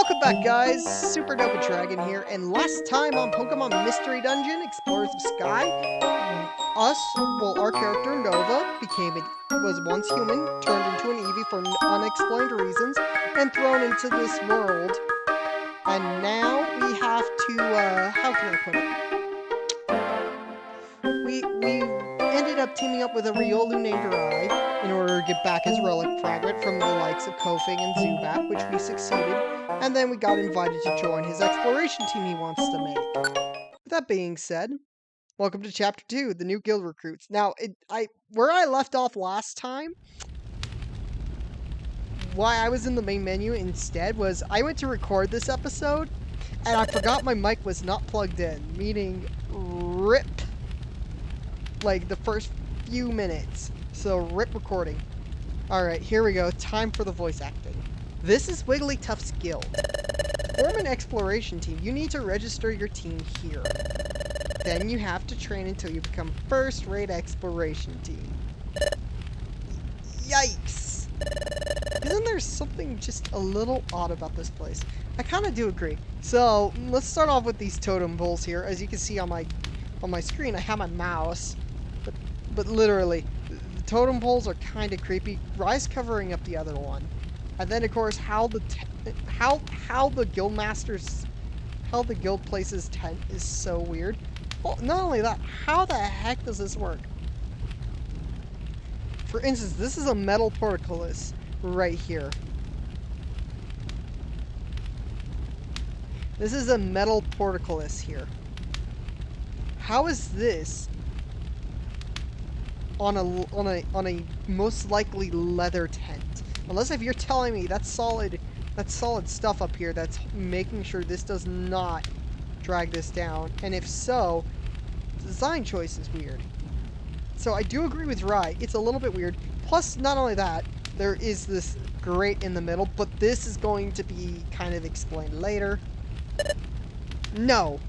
Welcome back, guys! Supernova Dragon here, and last time on Pokemon Mystery Dungeon, Explorers of Sky, our character Nova was once human, turned into an Eevee for unexplained reasons, and thrown into this world. And now we have to, how can I put it? We ended up teaming up with a Riolu named Rai in order to get back his relic fragment from the likes of Koffing and Zubat, which we succeeded. And then we got invited to join his exploration team he wants to make. With that being said, welcome to Chapter 2, the new guild recruits. Now, where I left off last time, why I was in the main menu instead was I went to record this episode, and I forgot my mic was not plugged in, meaning RIP, like the first few minutes. So RIP recording. Alright, here we go. Time for the voice acting. This is Wigglytuff's guild. To form an exploration team, you need to register your team here. Then you have to train until you become first-rate exploration team. Yikes! Isn't there something just a little odd about this place? I kind of do agree. So, let's start off with these totem poles here. As you can see on my screen, I have my mouse. But literally, the totem poles are kind of creepy. Rai's covering up the other one. And then, of course, how the guild places tent is so weird. Well, not only that, how the heck does this work? For instance, this is a metal portcullis right here. This is a metal portcullis here. How is this on a most likely leather tent? Unless if you're telling me that's solid stuff up here that's making sure this does not drag this down. And if so, the design choice is weird. So I do agree with Rai. It's a little bit weird. Plus, not only that, there is this grate in the middle, but this is going to be kind of explained later. No!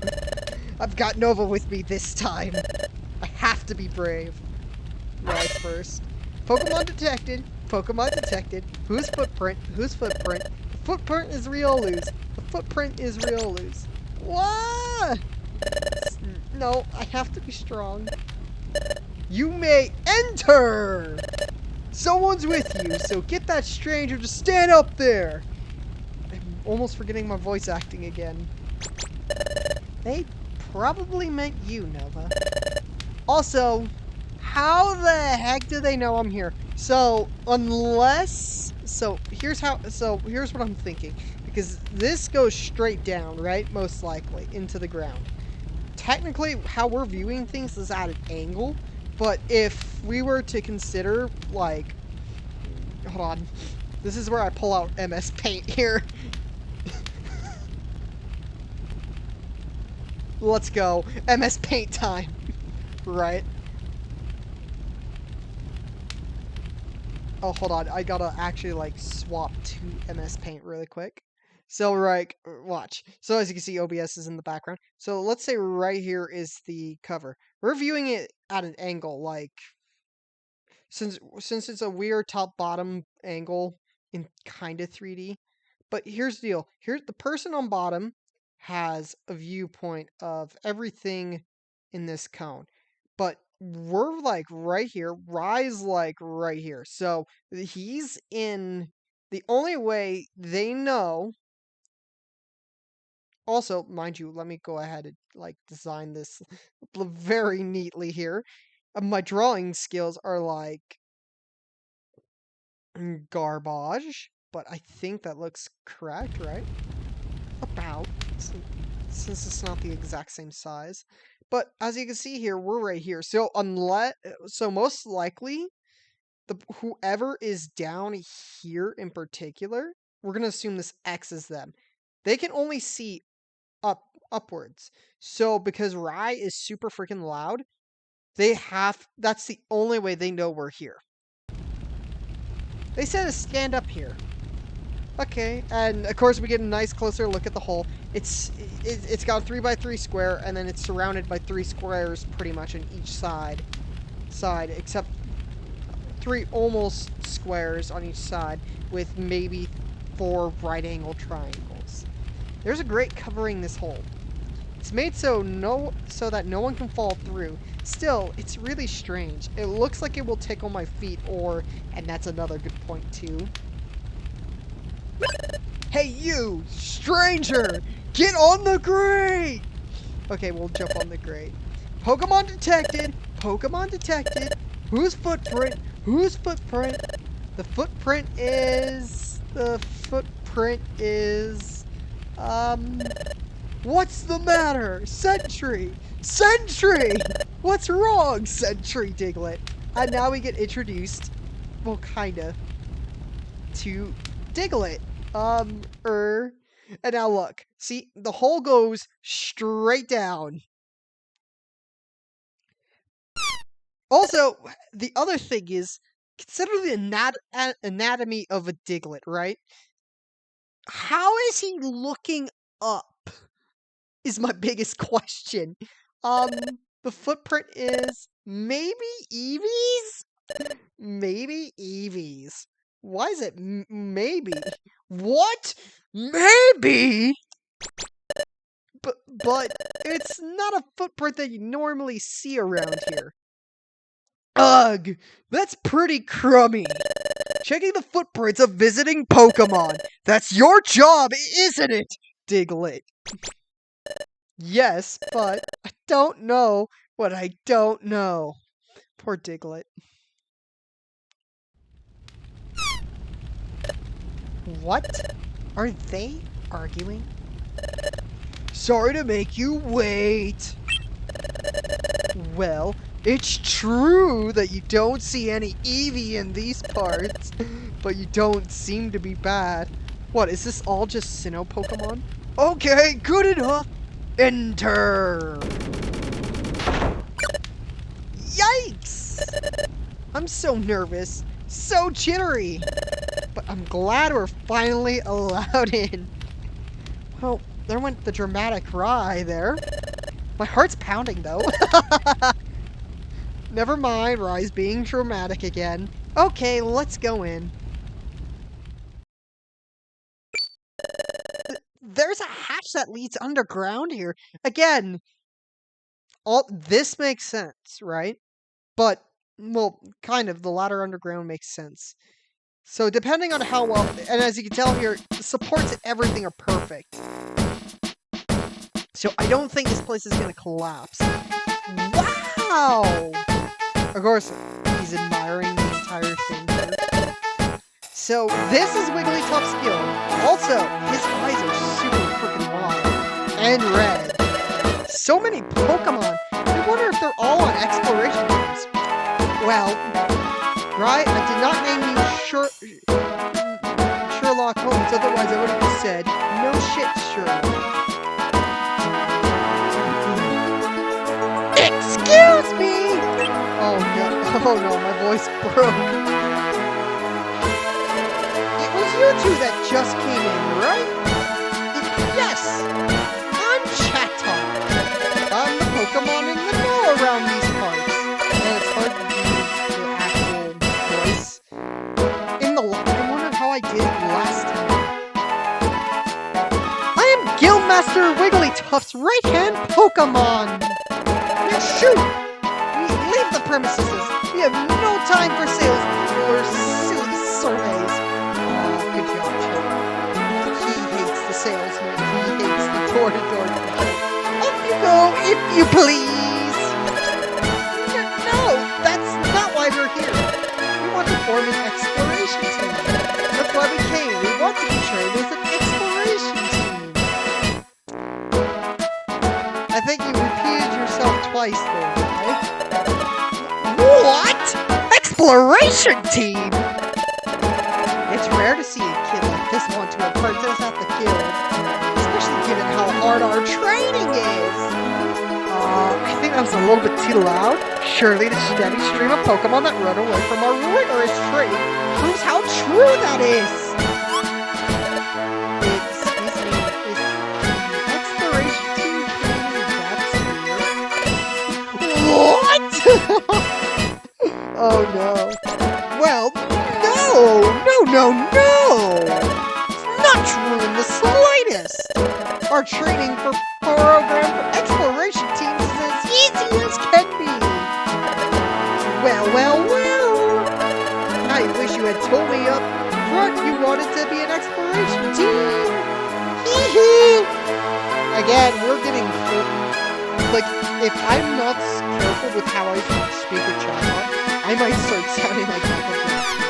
I've got Nova with me this time. I have to be brave. Rai first. Pokemon detected. Pokemon detected. Whose footprint? Whose footprint? The footprint is Riolu's. The footprint is Riolu's. What? No, I have to be strong. You may enter! Someone's with you, so get that stranger to stand up there! I'm almost forgetting my voice acting again. They probably meant you, Nova. Also, how the heck do they know I'm here? So, here's what I'm thinking. Because this goes straight down, right? Most likely, into the ground. Technically, how we're viewing things is at an angle. But if we were to consider, like... Hold on. This is where I pull out MS Paint here. Let's go. MS Paint time. Right. Oh, hold on. I gotta actually, like, swap to MS Paint really quick. So, right, watch. So, as you can see, OBS is in the background. So, let's say right here is the cover. We're viewing it at an angle, like... Since it's a weird top-bottom angle in kind of 3D. But here's the deal. Here, the person on bottom has a viewpoint of everything in this cone. But we're like right here. Rai's like right here. So he's in the only way they know. Also, mind you, let me go ahead and like design this very neatly here. My drawing skills are like garbage, but I think that looks correct, right? About. Since it's not the exact same size. But as you can see here, we're right here. So most likely, whoever is down here in particular, we're gonna assume this X is them. They can only see upwards. So because Rai is super freaking loud, that's the only way they know we're here. They said to stand up here. Okay, and of course we get a nice closer look at the hole. It's got a 3x3 square, and then it's surrounded by 3 squares pretty much on each side, except 3 almost squares on each side with maybe 4 right-angle triangles. There's a grate covering this hole. It's made so that no one can fall through. Still, it's really strange. It looks like it will tickle my feet, and that's another good point too. Hey you, stranger! Get on the grate! Okay, we'll jump on the grate. Pokemon detected! Pokemon detected! Whose footprint? Whose footprint? The footprint is... What's the matter? Sentry! Sentry! What's wrong, Sentry Diglett? And now we get introduced, well, kinda, to Diglett. And now look. See, the hole goes straight down. Also, the other thing is, consider the anatomy of a Diglett, right? How is he looking up? Is my biggest question. The footprint is maybe Eevee's? Maybe Eevee's. Why is it maybe? What? Maybe? But it's not a footprint that you normally see around here. Ugh, that's pretty crummy. Checking the footprints of visiting Pokémon. That's your job, isn't it, Diglett? Yes, but I don't know what I don't know. Poor Diglett. What? Are they arguing? Sorry to make you wait. Well, it's true that you don't see any Eevee in these parts, but you don't seem to be bad. What, is this all just Sinnoh Pokemon? Okay, good enough. Enter! Yikes! I'm so nervous, so jittery, but I'm glad we're finally allowed in. Well, there went the dramatic cry there. My heart's pounding though. Never mind, Rye's being dramatic again. Okay, let's go in. There's a hatch that leads underground here. Again, all this makes sense, right? But, well, kind of, the ladder underground makes sense. So depending on how well, and as you can tell here, the supports and everything are perfect. So I don't think this place is going to collapse. Wow! Of course, he's admiring the entire thing here. So this is Wigglytuff's skill. Also, his eyes are super freaking wide and red. So many Pokemon. I wonder if they're all on exploration teams. Well, right? I did not name you Sherlock Holmes, otherwise I would have said, no shit, Sherlock. Excuse me! Oh no, my voice broke. It was you two that just came in, right? Yes! I'm Chatot. I'm the Pokemon in the know around these parts. And it's hard to do the actual voice. I wondered how I did it last time. I am Guildmaster Wigglytuff's right-hand Pokemon! Now shoot! We leave the premises. We have no time for sales or silly surveys. Good job, Chip. He hates the salesman. He hates the door-to-door people. Up you go, if you please! No, that's not why we're here. We want to form an exploration team. That's why we came. We want to be trained as an exploration team. I think you repeated yourself twice there, right? What? Exploration team? It's rare to see a kid like this want to apprentice at the guild, especially given how hard our training is. I think that was a little bit too loud. Surely the steady stream of Pokemon that run away from our rigorous training proves how true that is. Excuse me, is the exploration team training that severe? What? Oh no. Well, no! Our training for program for exploration teams is as easy as can be. Well, well, well. I wish you had told me up front you wanted to be an exploration team. Hee hee. Again, we're getting like, if I'm not careful with how I speak with Chatbot, I might start sounding like Michael Jackson.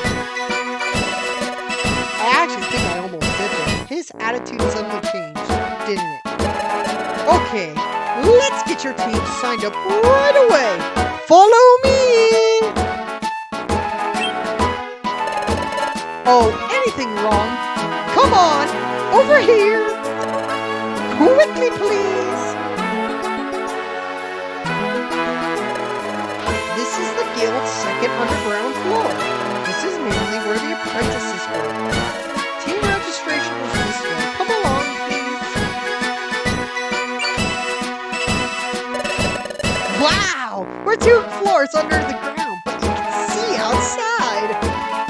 I actually think I almost did that. His attitude suddenly changed, didn't it? Okay, let's get your team signed up right away. Follow me. Oh, anything wrong? Come on, over here. Quickly, please. This is the guild's second underground floor. This is mainly where the apprentices work. Team registration is this way. Come along, please. Wow! We're 2 floors under the ground, but you can see outside.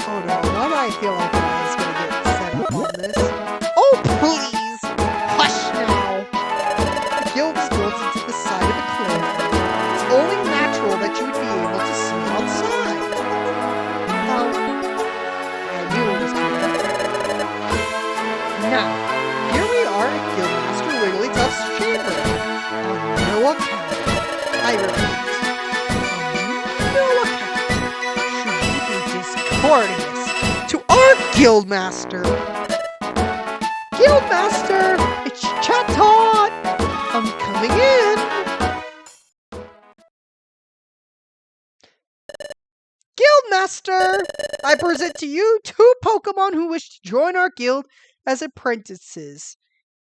Oh no, why do I feel like I was going to get set up on this? Oh, please! Hush now! The guild is built into the side of a cliff. It's only natural that you would be able to see outside. Oh, I knew it was coming. Now, here we are at Guildmaster Wigglytuff's chamber. On no account. I repeat, on no account should you be discourteous to our Guildmaster. Guildmaster, it's Chatot. I'm coming in. Guildmaster, I present to you 2 Pokémon who wish to join our guild as apprentices.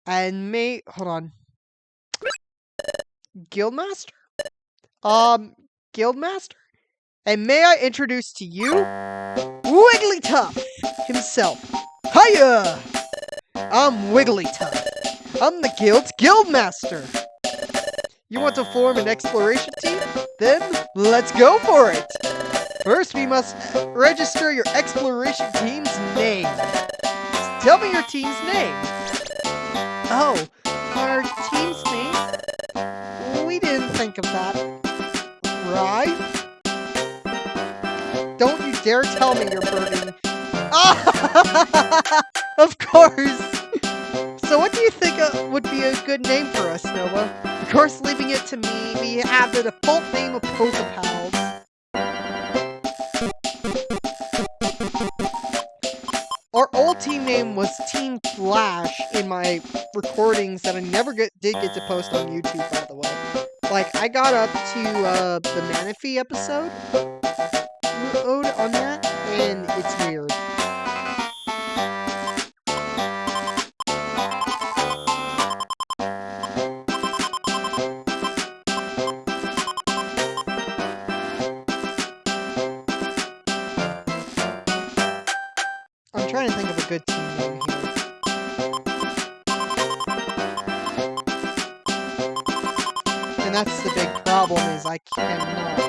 And hold on. Guildmaster? Guildmaster? And may I introduce to you Wigglytuff himself. Hiya! I'm Wigglytuff. I'm the guild's Guildmaster. You want to form an exploration team? Then let's go for it. First, we must register your exploration team's name. Tell me your team's name. Oh, our team's name? We didn't think of that. Right? Don't you dare tell me you're burning. Ah! Of course! So what do you think would be a good name for us, Noah? Of course, leaving it to me, we have the default name of Pokepals. Our old team name was Team Flash in my recordings that I never did get to post on YouTube, by the way. Like, I got up to the Manaphy episode on that, and it's weird. I'm trying to think of a good team name here. And that's the big problem, is I cannot.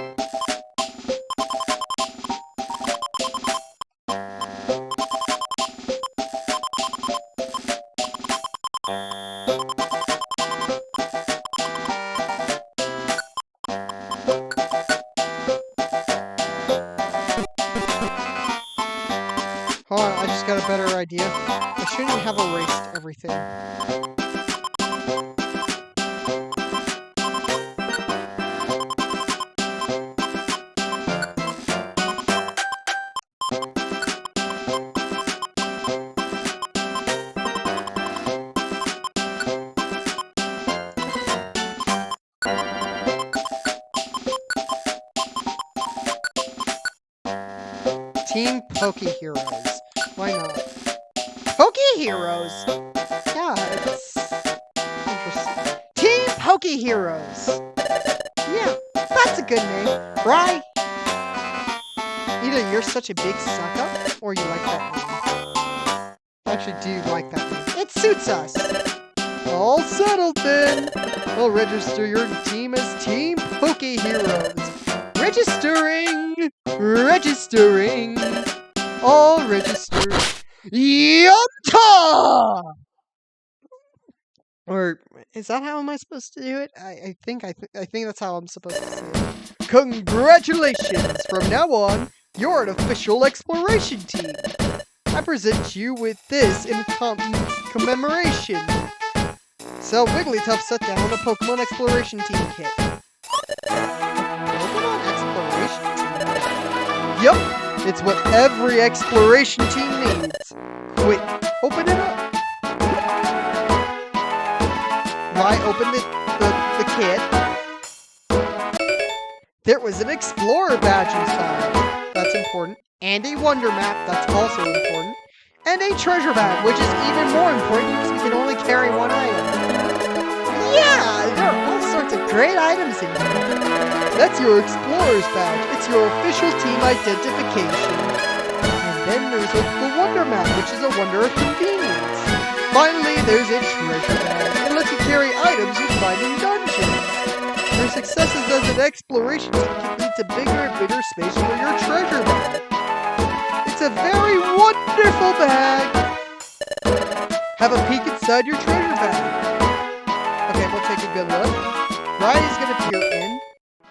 Hold on, I just got a better idea. I shouldn't have erased everything. Team Poke Heroes. Why not? Poke Heroes! Yeah, it's interesting. Team Poke Heroes! Yeah, that's a good name, right? Either you're such a big suck-up, or you like that name. I actually do like that name. It suits us! All settled then! We'll register your team as Team Poke Heroes. Registering! Registering! All registered. Yanta! Or is that how am I supposed to do it? I think that's how I'm supposed to say it. Congratulations! From now on, you're an official exploration team. I present you with this in commemoration. So Wigglytuff set down a Pokemon exploration team kit. Pokemon exploration team? Yup, it's what every exploration team needs. Quick, open it up. Right, open the kit. There was an Explorer badge inside. That's important. And a Wonder Map. That's also important. And a Treasure Bag, which is even more important because we can only carry one item. Yeah, there are all sorts of great items in here. That's your Explorer's badge. It's your official team identification. And then there's the Wonder Map, which is a wonder of convenience. Finally, there's a Treasure Bag. It lets you carry items you find in dungeons. Your successes as an exploration team can lead to bigger and bigger space for your treasure bag. It's a very wonderful bag. Have a peek inside your treasure bag. Okay, we'll take a good look. Riley's gonna peer in.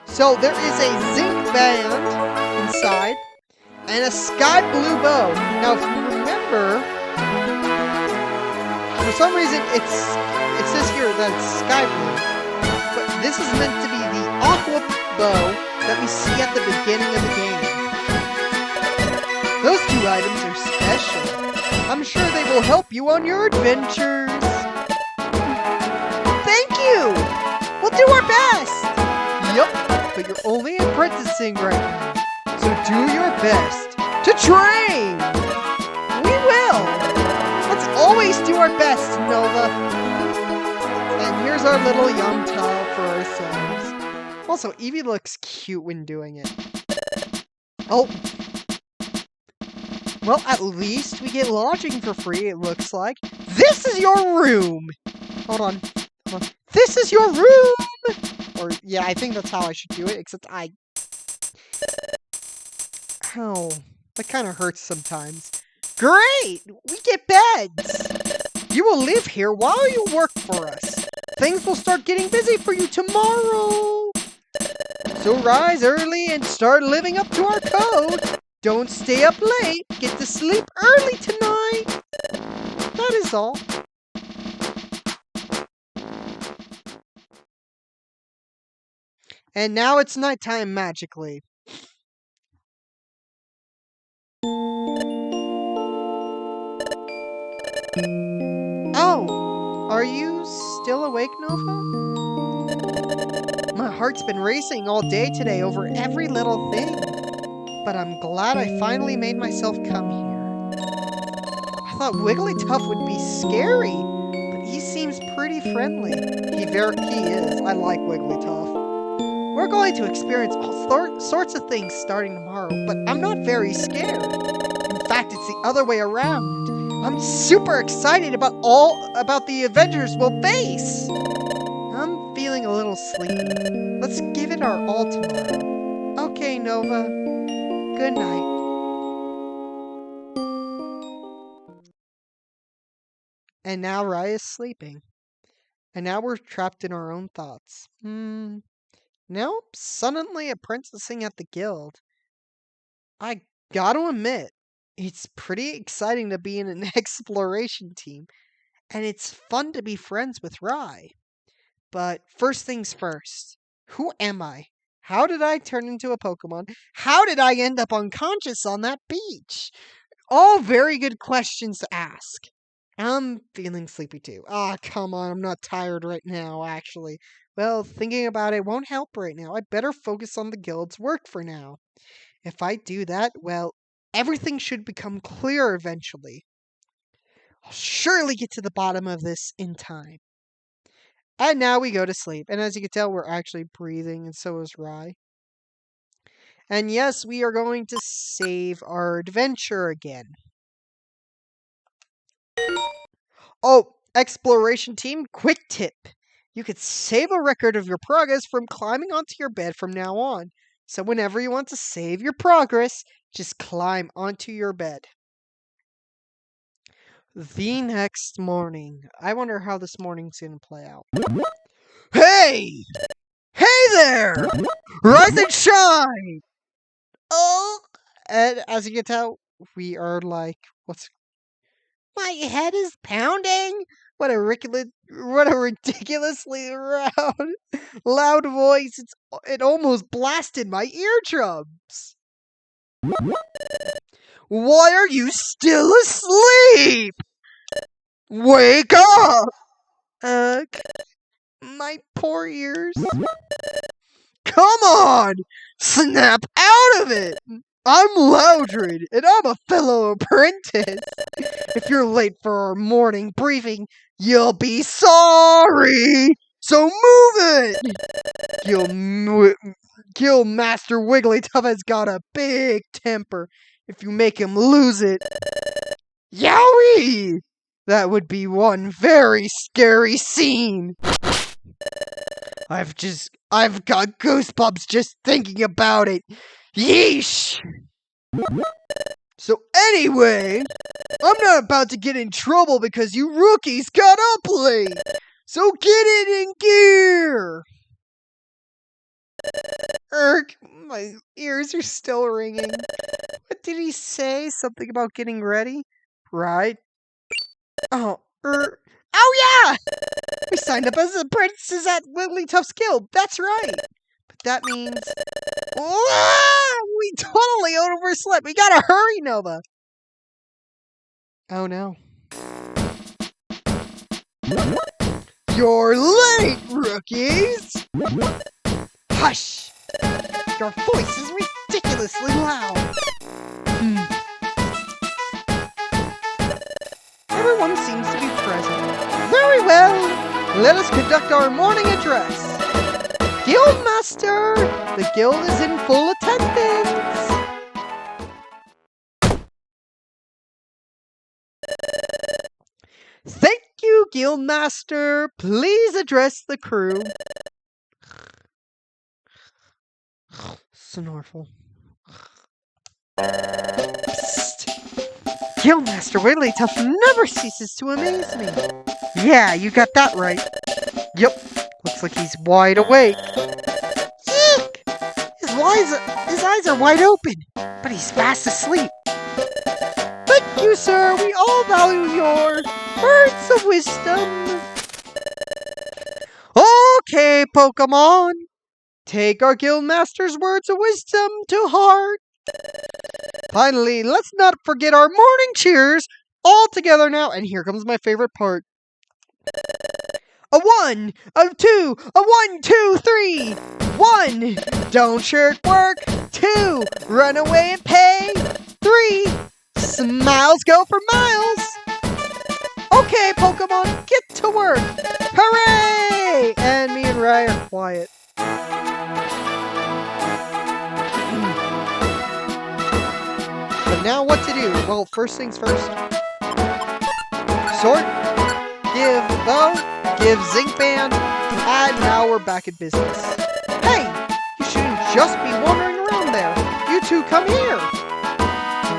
So there is a zinc band inside and a sky blue bow. Now, if you remember, for some reason it says here that it's sky blue. But this is meant to be the aqua bow that we see at the beginning of the game. Those two items are special. I'm sure they will help you on your adventures. Thank you! We'll do our best! Yup, but you're only apprenticing right now. So do your best to train! We will! Let's always do our best, Nova. And here's our little yum towel for ourselves. Also, Eevee looks cute when doing it. Oh. Well, at least we get lodging for free, it looks like. This is your room! Hold on. This is your room! Or, yeah, I think that's how I should do it, except Oh, that kind of hurts sometimes. Great! We get beds! You will live here while you work for us. Things will start getting busy for you tomorrow. So rise early and start living up to our code. Don't stay up late. Get to sleep early tonight. That is all. And now it's nighttime magically. Oh, are you still awake, Nova? My heart's been racing all day today over every little thing. But I'm glad I finally made myself come here. I thought Wigglytuff would be scary, but he seems pretty friendly. He is. I like Wigglytuff. We're going to experience all sorts of things starting tomorrow, but I'm not very scared. In fact, it's the other way around. I'm super excited about the adventures we'll face. I'm feeling a little sleepy. Let's give it our all tomorrow. Okay, Nova. Good night. And now Raya's sleeping. And now we're trapped in our own thoughts. Nope, suddenly apprenticing at the guild. I gotta admit, it's pretty exciting to be in an exploration team. And it's fun to be friends with Rai. But first things first, who am I? How did I turn into a Pokemon? How did I end up unconscious on that beach? All very good questions to ask. I'm feeling sleepy too. Ah, come on, I'm not tired right now, actually. Well, thinking about it won't help right now. I better focus on the guild's work for now. If I do that, well, everything should become clear eventually. I'll surely get to the bottom of this in time. And now we go to sleep. And as you can tell, we're actually breathing, and so is Rai. And yes, we are going to save our adventure again. Oh, exploration team, quick tip. You could save a record of your progress from climbing onto your bed from now on. So whenever you want to save your progress, just climb onto your bed. The next morning. I wonder how this morning's gonna play out. Hey! Hey there! Rise and shine! Oh! And as you can tell, we are like, what's... My head is pounding! What a ridiculously loud voice. It almost blasted my eardrums. Why are you still asleep? Wake up! My poor ears. Come on! Snap out of it! I'm Loudred, and I'm a fellow apprentice. If you're late for our morning briefing, you'll be sorry! So move it! Guild Master Wigglytuff has got a big temper. If you make him lose it... Yowie! That would be one very scary scene. I've got goosebumps just thinking about it. Yeesh! So anyway, I'm not about to get in trouble because you rookies got up late. So get it in gear. My ears are still ringing. What did he say? Something about getting ready? Right? Oh, yeah! We signed up as apprentices at Wigglytuff's Guild. That's right. But that means... we totally overslept. We gotta hurry, Nova. Oh, no. You're late, rookies! Hush! Your voice is ridiculously loud. Everyone seems to be present. Very well. Let us conduct our morning address. Guildmaster! The guild is in full attendance! Thank you, Guildmaster. Please address the crew. Snorful. Psst. Guildmaster Wigglytuff never ceases to amaze me. Yeah, you got that right. Yep. Looks like he's wide awake. Eek! His eyes are wide open, but he's fast asleep. Thank you, sir. We all value your words of wisdom. Okay, Pokémon. Take our Guildmaster's words of wisdom to heart. Finally, let's not forget our morning cheers all together now. And here comes my favorite part. A 1, a 2, a 1, 2, 3. 1, don't shirk work. 2, run away and pay. 3, smiles go for miles. Okay, Pokemon, get to work. Hooray! And me and Rai are quiet. But now what to do? Well, first things first. Sort, give bow, give zinc band, and now we're back in business. Hey, you shouldn't just be wandering around there. You two come here.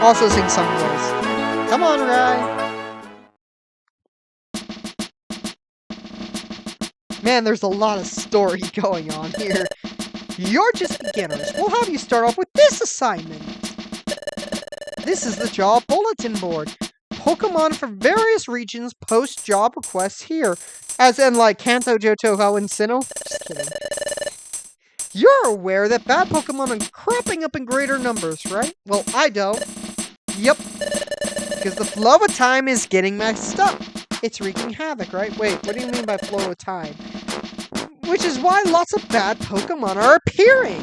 Also sing some words. Come on, Rai. Man, there's a lot of story going on here. You're just beginners. We'll have you start off with this assignment. This is the job bulletin board. Pokemon from various regions post job requests here. As in, like, Kanto, Johto, Ho, and Sinnoh. Just kidding. You're aware that bad Pokemon are cropping up in greater numbers, right? Well, I don't. Yep. Because the flow of time is getting messed up. It's wreaking havoc, right? Wait, what do you mean by flow of time? Which is why lots of bad Pokemon are appearing.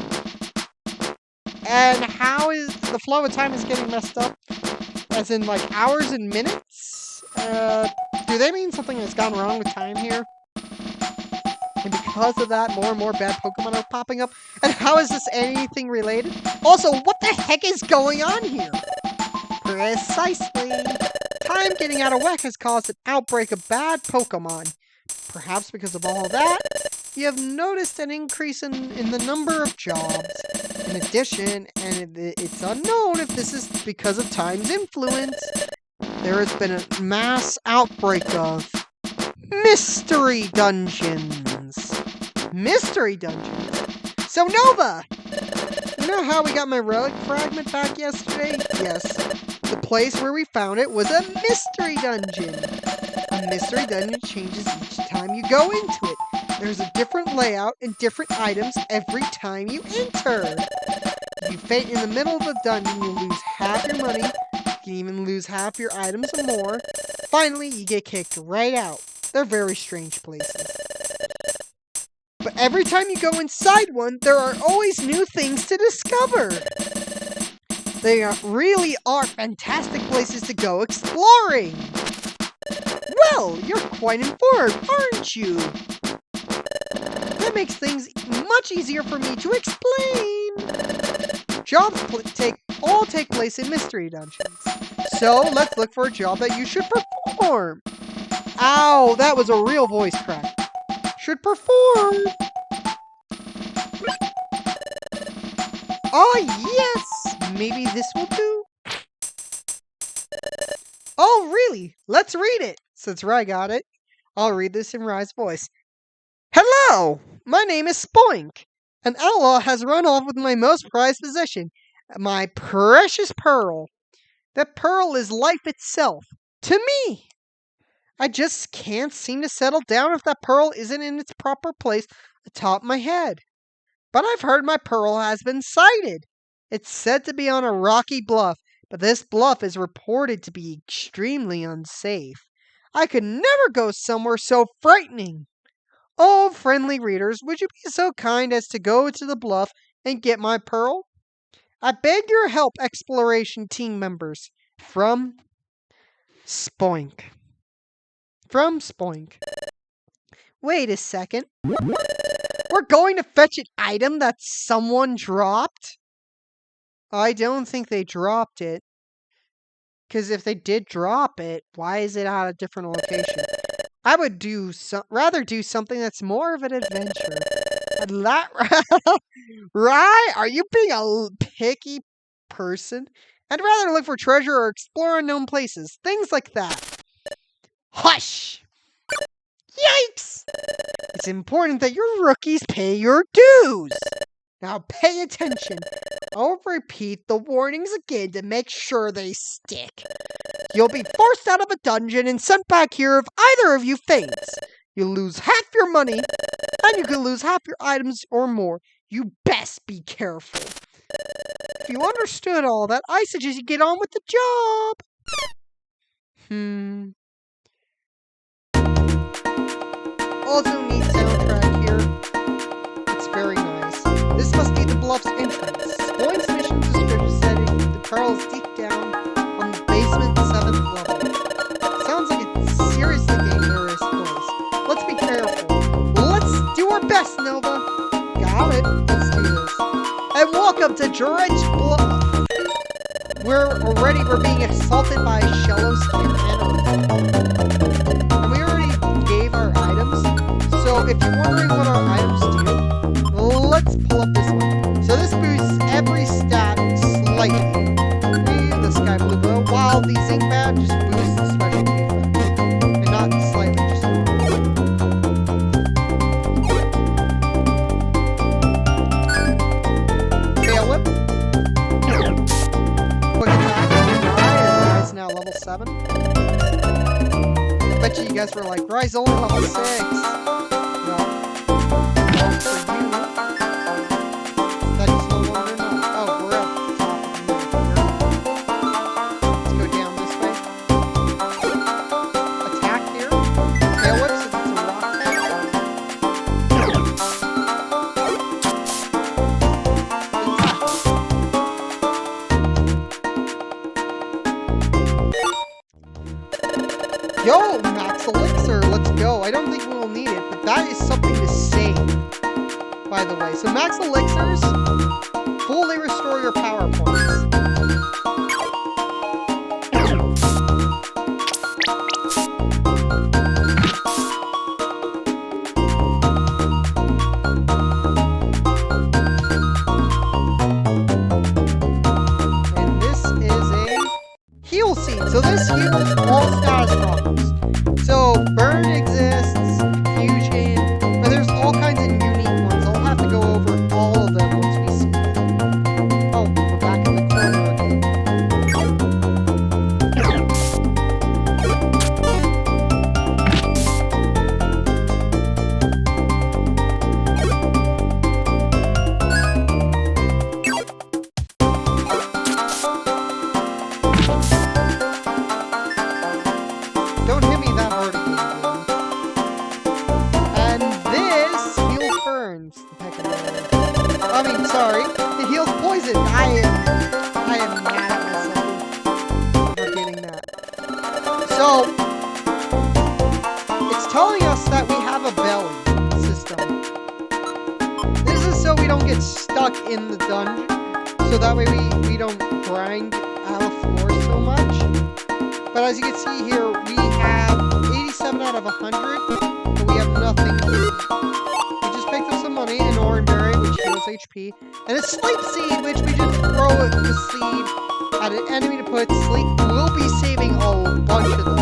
And how is the flow of time is getting messed up? As in, like, hours and minutes? Do they mean something has gone wrong with time here? And because of that, more and more bad Pokemon are popping up? And how is this anything related? Also, what the heck is going on here? Precisely. Time getting out of whack has caused an outbreak of bad Pokemon. Perhaps because of all that, you have noticed an increase in the number of jobs. In addition, and it's unknown if this is because of time's influence, there has been a mass outbreak of mystery dungeons. Mystery dungeons? So Nova! You know how we got my relic fragment back yesterday? Yes. The place where we found it was a mystery dungeon. A mystery dungeon changes each time you go into it. There's a different layout and different items every time you enter. If you faint in the middle of the dungeon, you lose half your money. You can even lose half your items or more. Finally, you get kicked right out. They're very strange places. But every time you go inside one, there are always new things to discover. They really are fantastic places to go exploring. Well, you're quite informed, aren't you? That makes things much easier for me to explain. Jobs all take place in mystery dungeons. So let's look for a job that you should perform. Ow, that was a real voice crack. Should perform. Oh yes, maybe this will do. Oh really? Let's read it. Since Rai got it, I'll read this in Rai's voice. Hello, my name is Spoink. An outlaw has run off with my most prized possession, my precious pearl. That pearl is life itself, to me. I just can't seem to settle down if that pearl isn't in its proper place atop my head. But I've heard my pearl has been sighted. It's said to be on a rocky bluff, but this bluff is reported to be extremely unsafe. I could never go somewhere so frightening. Oh, friendly readers, would you be so kind as to go to the bluff and get my pearl? I beg your help, exploration team members. From Spoink. From Spoink. Wait a second. We're going to fetch an item that someone dropped? I don't think they dropped it. Because if they did drop it, why is it at a different location? I would rather do something that's more of an adventure. Right? Are you being a picky person? I'd rather look for treasure or explore unknown places. Things like that. Hush! Yikes! It's important that your rookies pay your dues. Now pay attention. I'll repeat the warnings again to make sure they stick. You'll be forced out of a dungeon and sent back here if either of you faints. You'll lose half your money, and you can lose half your items or more. You best be careful. If you understood all that, I suggest you get on with the job. Also neat soundtrack here. It's very nice. This must be the bluff's entrance. Spoink's mission description said the pearl is deep down on the basement 7th level. Sounds like a seriously dangerous place. Let's be careful. Let's do our best, Nova. Got it. Let's do this. And welcome to Dredge Bluff. We're being assaulted by a shallow skin anarchy. And we already gave our items. So if you're wondering what our items do, let's pull up this one. So this boosts every stat slightly. The sky blue glow, while the zinc badge just boosts the special defense. And not slightly, just tail whip. Quick attack. Rai's now level 7. I bet you guys were like, Rai's only level 6. Yo, Max Elixir, let's go. I don't think we will need it, but that is something to save, by the way. So Max Elixirs fully restore your power points. And this is a heal seed. So this heals sorry. It heals poison. I am mad at myself for forgetting that. So, it's telling us that we have a belly system. This is so we don't get stuck in the dungeon. So that way we don't grind out of floor so much. But as you can see here, we have 87 out of 100, but we have nothing to eat. We just picked up some money, an orange berry, which heals HP, and a sleep seed, which we just throw the seed at an enemy to put sleep. We'll be saving a bunch of those.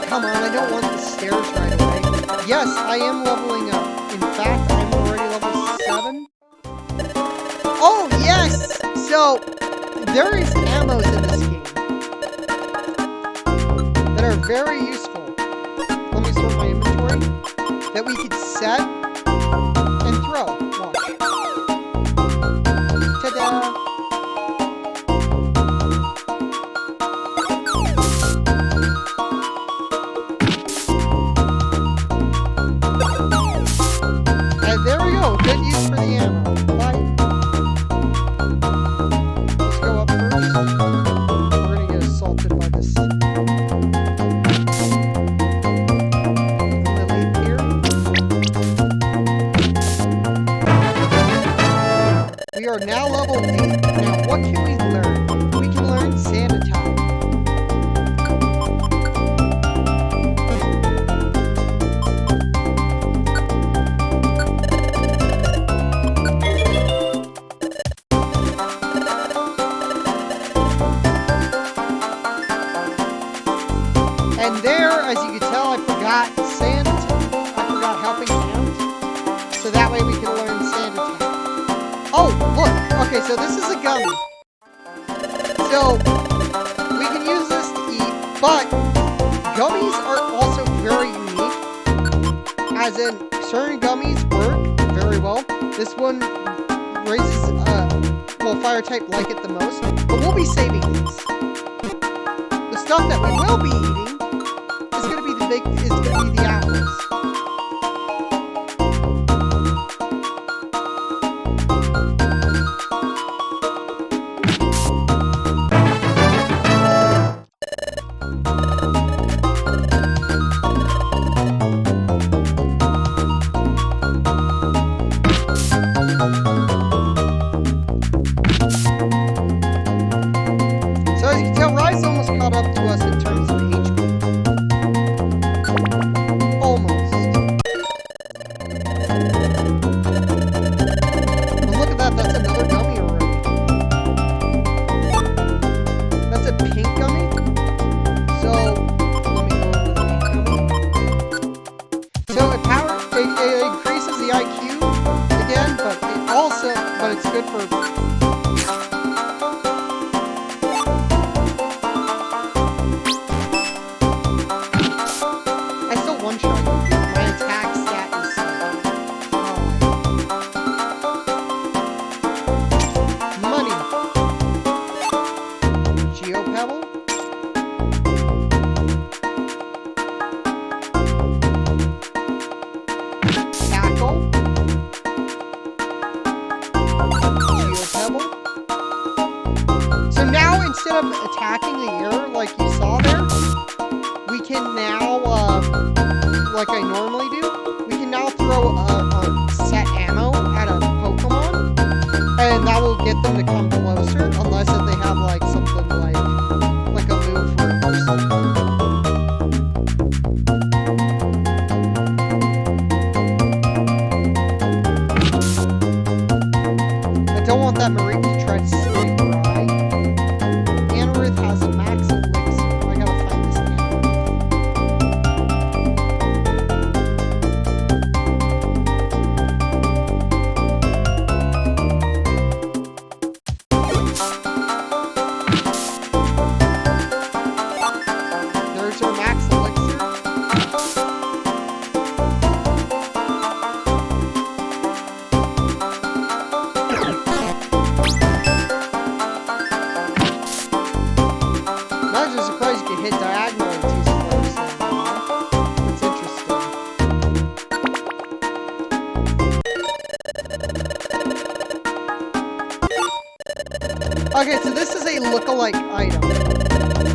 Come on, I don't want the stairs right away. Yes, I am leveling up. In fact, I'm already level 7. Oh, yes! So, there is ammos in this game that are very useful. Let me sort my inventory. That we could set and throw. Watch. Ta-da! Good use for the ammo. Bye. Let's go up first. We're gonna get assaulted by this lily here. We are now level 8. Now, what can we learn? We can learn sanitize. And there, as you can tell, I forgot sand. I forgot helping hand. So that way we can learn sand attack. Oh, look. Okay, so this is a gummy. So, we can use this to eat, but gummies are also very unique. As in, certain gummies work very well. This one raises, well, fire type like it the most. But we'll be saving these. The stuff that we will be eating is gonna be the apples. So as you can tell, Rise almost caught up to us in terms of HP. Almost. But look at that, that's another gummy already. That's a pink gummy. So, let me go over the pink gummy. So it increases the IQ again, but it's good for... Instead of attacking the air like you saw there, we can now, like I normally do, we can now throw a set ammo at a Pokemon, and that will get them to come closer, unless if they have like something like a move for it or something. diagonally 2 squares. That's interesting. Okay, so this is a look-alike item.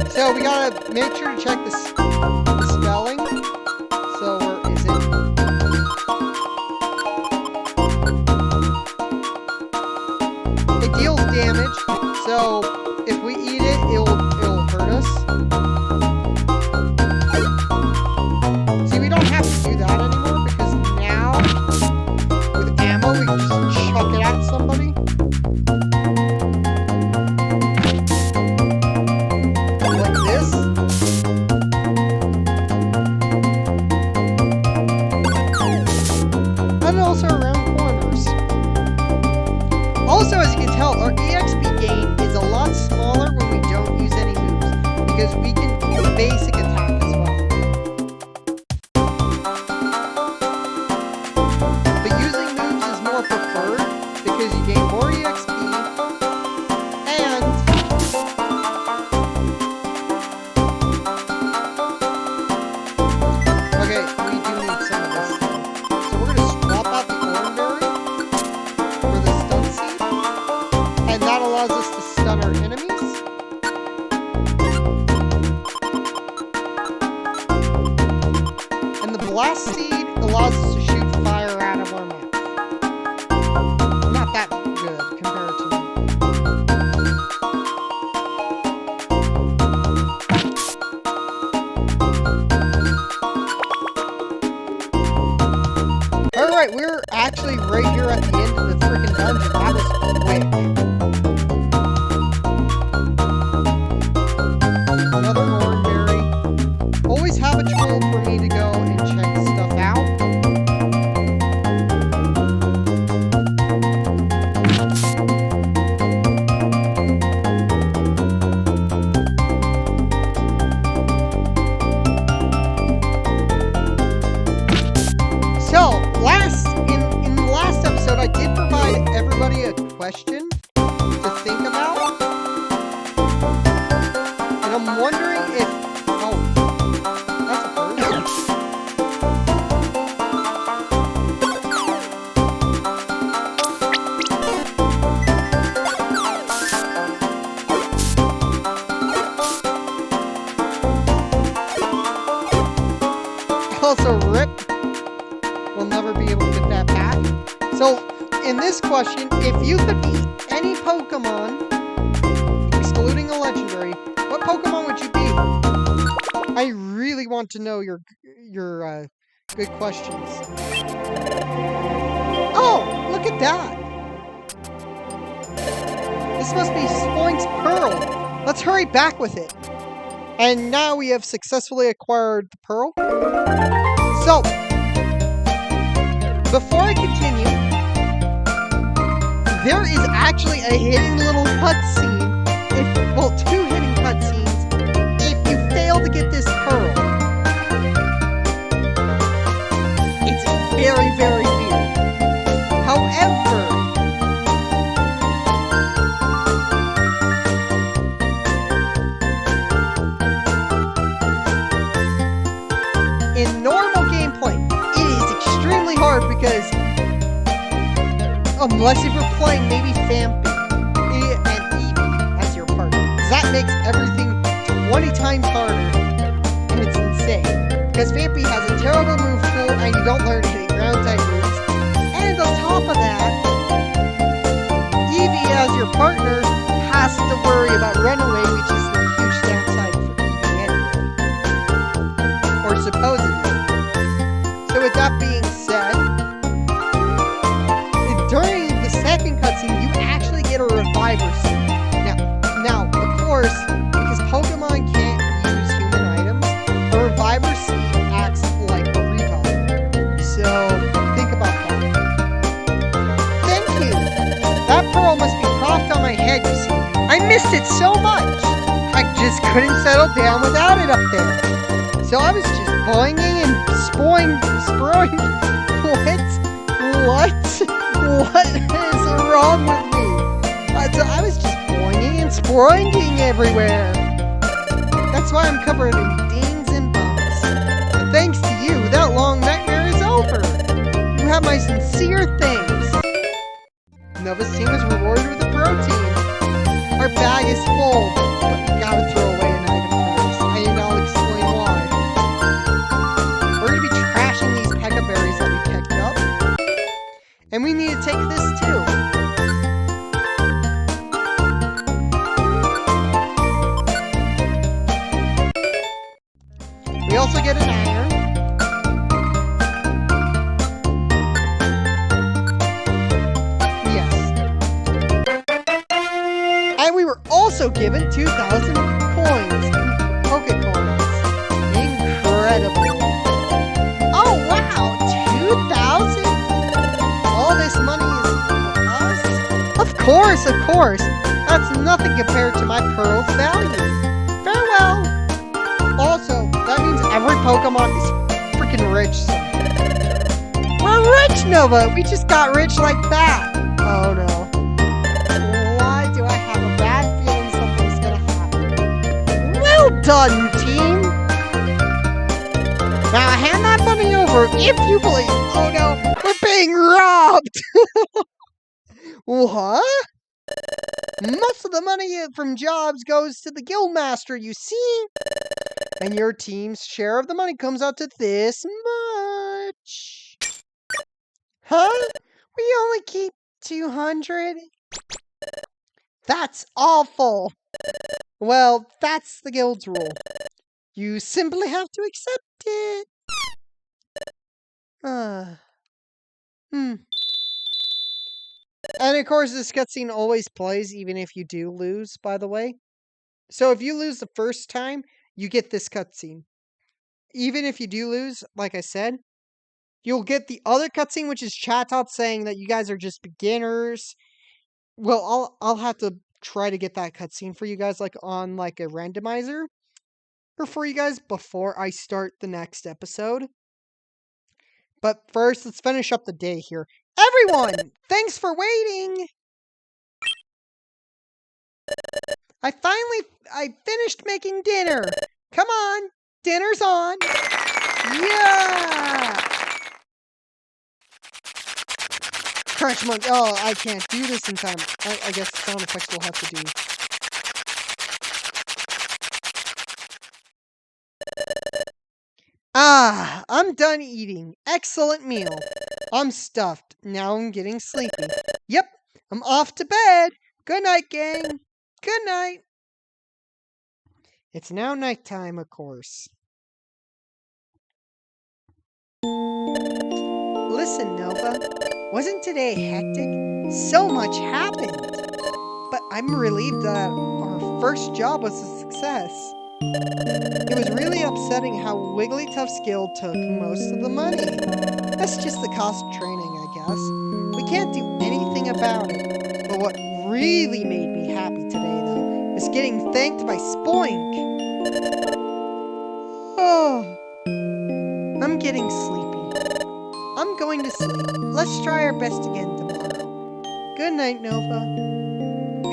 So we gotta make sure to check the spelling. So where is it? It deals damage. So if we eat it, it'll hurt us. See, we don't have to do that anymore because now with ammo we can just chuck it at somebody. Like this. And also around corners. Also, as you can tell, our EXP gain is a lot smaller when we don't use any moves, because we can do basic attack as well. But using moves is more preferred, because you gain more EXP, and okay, we do need some of this stuff. So we're going to swap out the oranberry for the stun seed, and that allows us to stun our enemies. And the blast seed allows us to shoot fire out of our mouth. Not that good comparatively. Alright, we're actually right here at the end of the freaking dungeon. That was quick. Another oranberry. Always have a tool for me to go and check stuff out. So, in the last episode, I did provide everybody a question to think about. And I'm wondering if... Oh, that's a bird. Also, rip. We'll never be able to get that back. So, in this question, if you could be any Pokemon, excluding a legendary, what Pokemon would you be? I really want to know your good questions. Oh, look at that! This must be Spoink's Pearl. Let's hurry back with it. And now we have successfully acquired the Pearl. So, before I continue, there is actually a hidden little cutscene. Well, 2 hidden cutscenes if you fail to get this pearl. It's very, very weird. However, in normal gameplay, it is extremely hard because unless if you're playing maybe Vampy and Eevee as your partner, that makes everything 20 times harder, and it's insane. Because Vampy has a terrible move pool, and you don't learn any ground type moves. And on top of that, Eevee as your partner has to worry about Runaway, which is the huge downside for Eevee anyway. Or supposedly. So with that being said, during the second cutscene, you actually get a reviver seed. Now, of course, because Pokemon can't use human items, a reviver seed acts like a reviver. So, think about that. Thank you! That pearl must be propped on my head, you see. I missed it so much! I just couldn't settle down without it up there. So I was just boinging and sproing. What is wrong with me? I was just boinging and sproinging everywhere. That's why I'm covered in dings and bumps. But thanks to you, that long nightmare is over. You have my sincere thanks. Nova's team is rewarded with a protein. Our bag is full, but we gotta throw away an item for this, and I'll explain why. We're gonna be trashing these pekka berries that we picked up, and we need to take this too. We also get an iron. Yes. And we were also given 2,000 coins. Pokecoins. Incredible. Oh wow! 2,000? All this money is for us? Of course. That's nothing compared to my pearl's value. Farewell! Also, that means every Pokemon is freaking rich. We're rich, Nova! We just got rich like that! Oh no. Why do I have a bad feeling something's gonna happen? Well done, team! Now hand that money over, if you please! Oh no, we're being robbed! What? Most of the money from jobs goes to the guildmaster, you see? And your team's share of the money comes out to this much. Huh? We only keep 200? That's awful. Well, that's the guild's rule. You simply have to accept it. And of course, this cutscene always plays even if you do lose, by the way. So if you lose the first time, you get this cutscene. Even if you do lose, like I said, you'll get the other cutscene, which is Chatot saying that you guys are just beginners. Well, I'll have to try to get that cutscene for you guys, like on like a randomizer, or for you guys before I start the next episode. But first, let's finish up the day here. Everyone, thanks for waiting. I finished making dinner. Come on, dinner's on. Yeah. Crunch Monk. Oh, I can't do this in time. I guess sound effects will have to do. Ah, I'm done eating. Excellent meal. I'm stuffed. Now I'm getting sleepy. Yep, I'm off to bed. Good night, gang. Good night. It's now nighttime, of course. Listen, Nova. Wasn't today hectic? So much happened. But I'm relieved that our first job was a success. It was really upsetting how Wigglytuff's guild took most of the money. That's just the cost of training, I guess. We can't do anything about it. But what really made me happy today, though, is getting thanked by Spoink. Oh, I'm getting sleepy. I'm going to sleep. Let's try our best again tomorrow. Good night, Nova.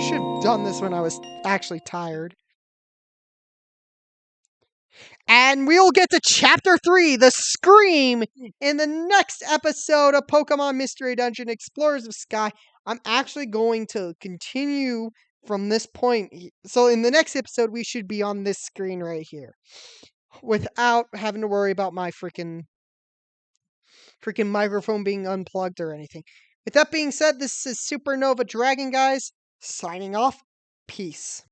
Should have done this when I was actually tired. And we'll get to Chapter 3, The Scream, in the next episode of Pokemon Mystery Dungeon Explorers of Sky. I'm actually going to continue from this point. So in the next episode, we should be on this screen right here. Without having to worry about my freaking microphone being unplugged or anything. With that being said, this is Supernova Dragon, guys, signing off. Peace.